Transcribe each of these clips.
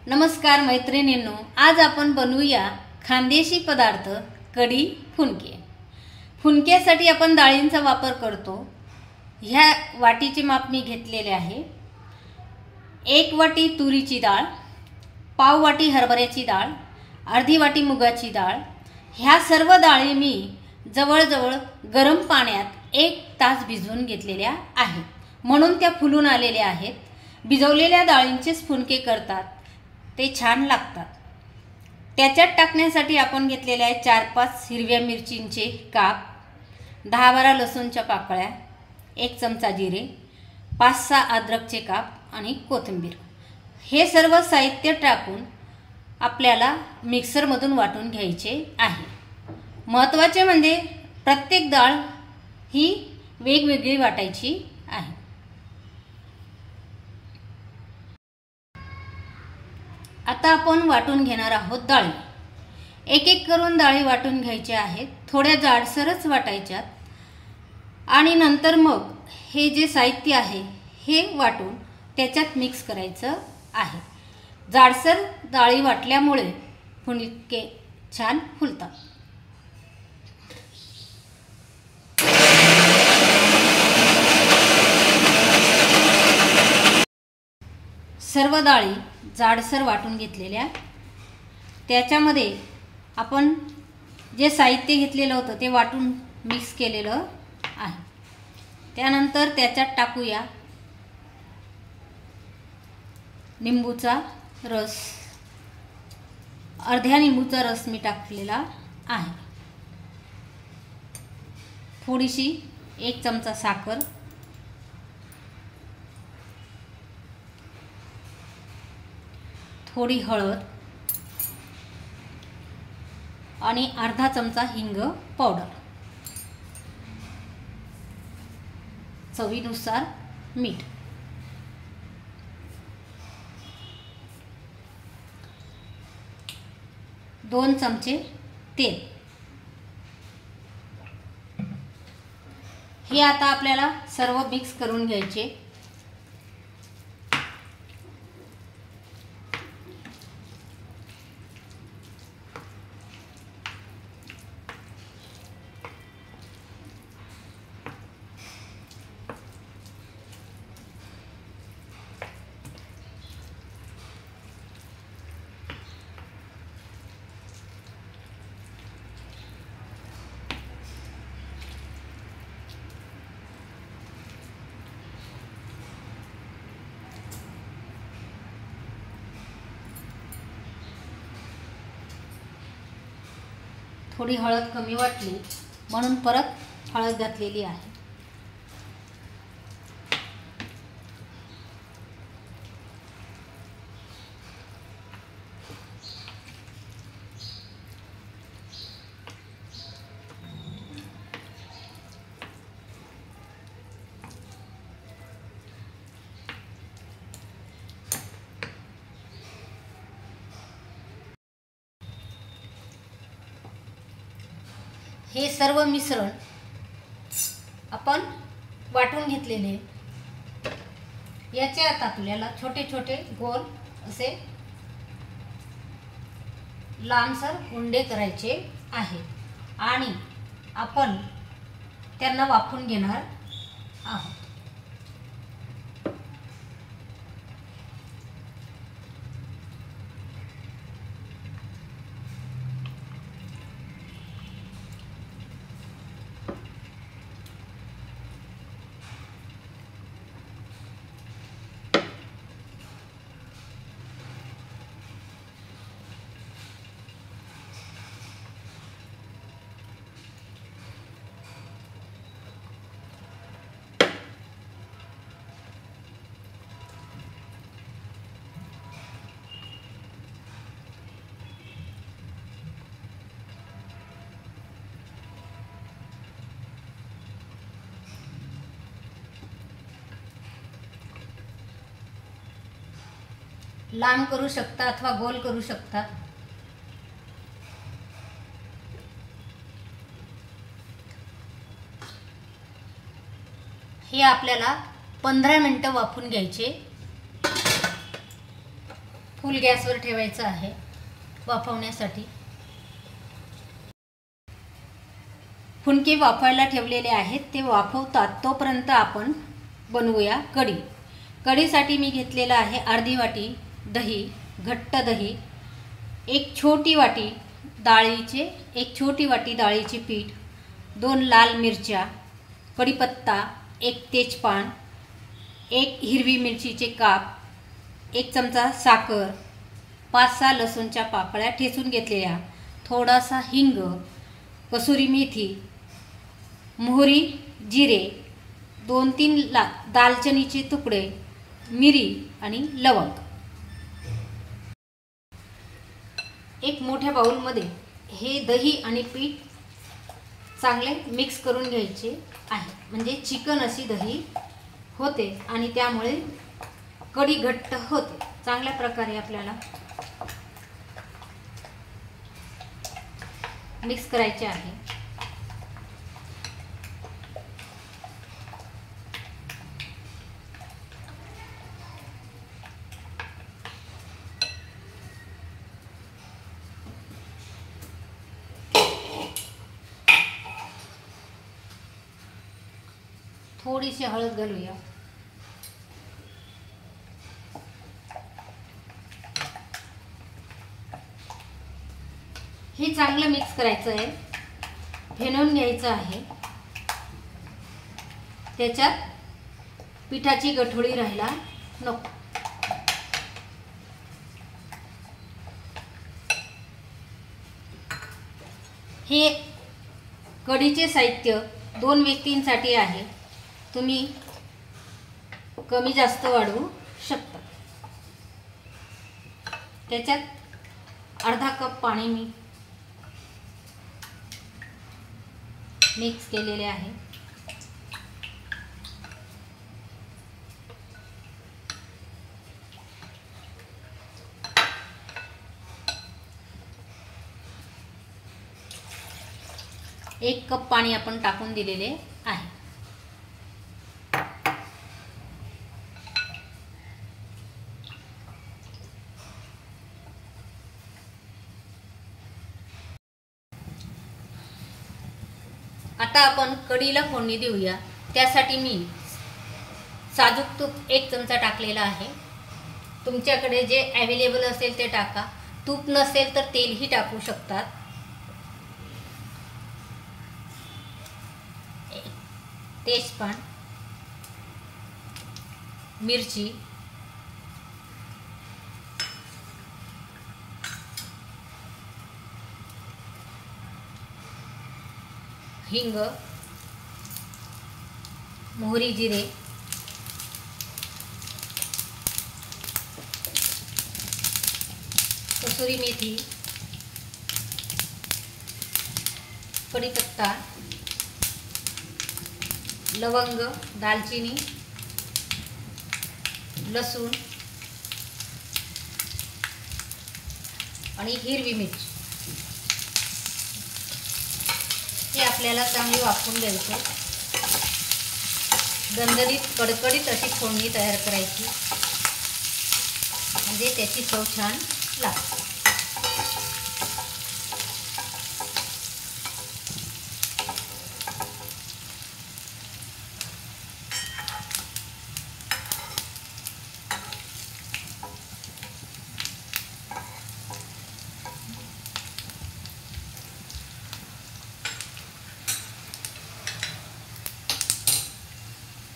नमस्कार मैत्रिणींनो, आज आपण बनवूया खानदेशी पदार्थ कढी फुनके। फुनक्यासाठी आपण डाळींचा वापर करतो। ह्या वाटीचे माप मी घेतलेले आहे। 1 वाटी तुरीची डाळ, पाव वाटी हरभऱ्याची डाळ, अर्धी वाटी मुगाची डाळ। ह्या सर्व डाळी मी जवळजवळ गरम पाण्यात 1 तास भिजवून घेतलेल्या आहेत, म्हणून त्या फुलून आलेल्या आहेत। भिजवलेल्या डाळींचेच फुनके करतात, ते छान लागतात। त्याच्यात टाकण्यासाठी आपण घेतलेले आहे 4-5 हिरव्या मिरचींचे काप, 10-12 लसूणच्या पाकळ्या, 1 चमचा जिरे, 5-6 अद्रकचे काप आणि कोथिंबीर। हे सर्व साहित्य टाकून आपल्याला मिक्सरमधून वाटून घ्यायचे आहे। महत्त्वाचे म्हणजे प्रत्येक डाळ ही वेगवेगळी वाटायची आहे। आता आपण वाटून घेणार आहोत डाळी। एक एक करून डाळी वाटून घ्यायच्या आहेत। थोड्या जाडसरच वाटायच्यात आणि नंतर मग हे जे साहित्य आहे हे वाटून त्याच्यात मिक्स करायचं आहे। जाडसर डाळी वाटल्यामुळे फुनके छान फुलतात। सर्व डाळी जाडसर वाटून घेतलेल्या, त्याच्यामध्ये आपण जे साहित्य घेतलेलं होतं ते वाटून मिक्स केलेलं आहे। त्यानंतर त्याच्यात टाकूया निंबूचा रस, अर्ध्या निंबूचा रस मी टाकलेला आहे। थोडीशी 1 चमचा साखर, थोडी हळद आणि अर्धा चमचा हिंग पावडर, चवीनुसार मीठ। दोन चमचे तेल। हे आता आपल्याला सर्व मिक्स करून घ्यायचे। थोडी हळद कमी वाटली म्हणून परत हळद घातलेली आहे। हे सर्व मिश्रण आपण वाटून घेतलेले, याचे आता आपल्याला छोटे छोटे गोल असे लांबसर उंडे करायचे आहेत आणि आपण त्यांना वाफवून घेणार आहोत। लांब करू शकता अथवा गोल करू शकता। हे आपल्याला 15 मिनिटं वाफवून घ्यायचे। फुल गॅसवर ठेवायचं आहे वाफवण्यासाठी. फुनके वाफायला ठेवलेले आहेत, ते वाफवतात तोपर्यंत आपण बनवूया कढी. कढीसाठी मी घेतलेलं आहे अर्धी वाटी दही, घट्ट दही, एक छोटी वाटी डाळीचे पीठ, 2 लाल मिरच्या, कढीपत्ता, 1 तेजपान, 1 हिरवी मिरचीचे काप, 1 चमचा साखर, 5-6 लसूणच्या पाकळ्या ठेचून घेतलेल्या, थोडासा हिंग, कसुरी मेथी, मोहरी, जिरे, 2-3 दालचिनीचे तुकडे, मिरी आणि लवंग. एक मोठ्या बाउलमध्ये हे दही आणि पीठ चांगले मिक्स करून घ्यायचे आहे, म्हणजे चिकन अशी दही होते आणि त्यामुळे कढी घट्ट होते. चांगल्या प्रकारे आपल्याला मिक्स करायचे आहे. थोडीशी हळद घालूया. हे चांगलं मिक्स करायचं आहे, फेनून घ्यायचं आहे. त्याच्यात पिठाची गठोडी राहायला नको. हे कढीचे साहित्य 2 व्यक्तींसाठी आहे. तुम्ही कमी जास्त वाढवू शकता. त्याच्यात अर्धा कप पाणी मी मिक्स केलेले आहे. एक कप पाणी आपण टाकून दिलेले आहे. आता आपण कढीला फोडणी देऊया. त्यासाठी मी साजूक तूप 1 चमचा टाकलेला आहे. तुमच्याकडे जे अवेलेबल असेल ते टाका. तूप नसेल तर तेलही टाकू शकतात. तेजपान, मिरची, हिंग, मोहरी, जिरे, कसुरी मेथी, कढीपत्ता, लवंग, दालचिनी, लसूण आणि हिरवी मिरची हे आपल्याला चांगली वाफवून घ्यायचे. दणदणीत कडकडीत अशी फोडणी तयार करायची, म्हणजे त्याची चव छान लागते.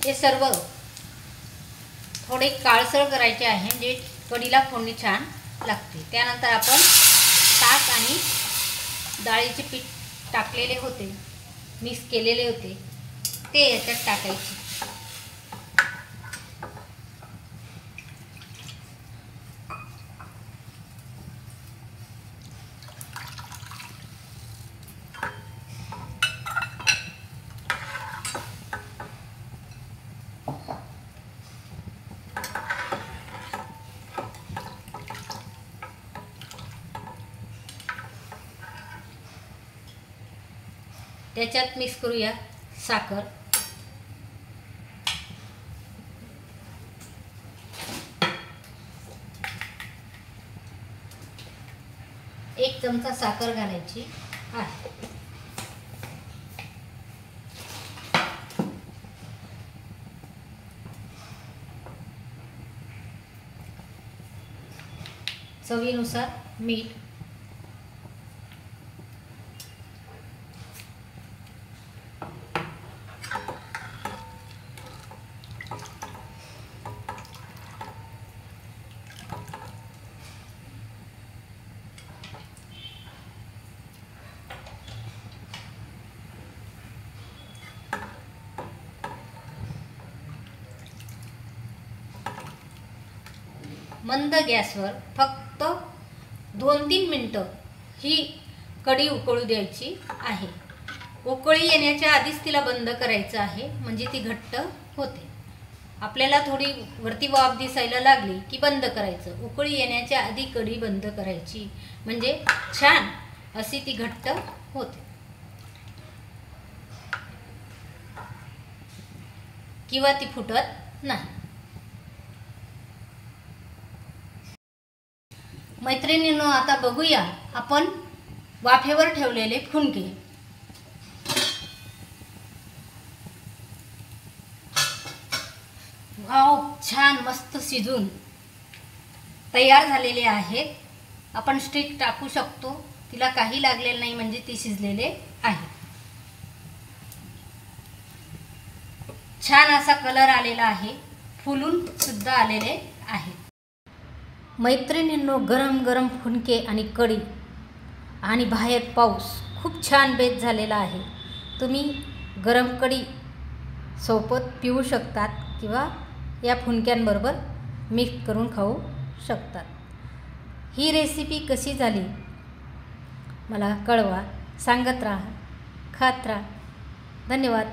हे सर्व थोडे काळसर करायचे आहे, जे कढीला फोडणी छान लागते. त्यानंतर आपण ताक आणि डाळीचे पीठ टाकलेले होते, मिक्स केलेले होते, ते याच्यात टाकायचे. त्याच्यात मिक्स करूया साखर, 1 चमचा साखर घालायची आहे. चवीनुसार मीठ, मंद गॅसवर फक्त 2-3 मिनटं ही कढी उकळू द्यायची आहे. उकळी येण्याच्या आधीच तिला बंद करायचं आहे, म्हणजे ती घट्ट होते. आपल्याला थोडी वरती वाफ दिसायला लागली की बंद करायचं. उकळी येण्याच्या आधी कढी बंद करायची, म्हणजे छान अशी ती घट्ट होते. किंवा ती फुटत नाही. मैत्रिणींनो, आता बघूया आपण वाफेवर ठेवलेले फुनके. वाव, छान मस्त शिजून तयार झालेले आहेत. आपण स्टिक टाकू शकतो, तिला काही लागलेलं नाही, म्हणजे ती शिजलेले आहे. छान असा कलर आलेला आहे, फुलून सुद्धा आलेले आहे. मैत्रिणींनो, गरम गरम फुनके आणि कढी आणि बाहेर पाऊस, खूप छान बेत झालेला आहे. तुम्ही गरम कढी सोबत पिऊ शकतात किंवा या फुनक्यांबरोबर मिक्स करून खाऊ शकतात. ही रेसिपी कशी झाली मला कळवा, सांगत राहा, खात राहा. धन्यवाद.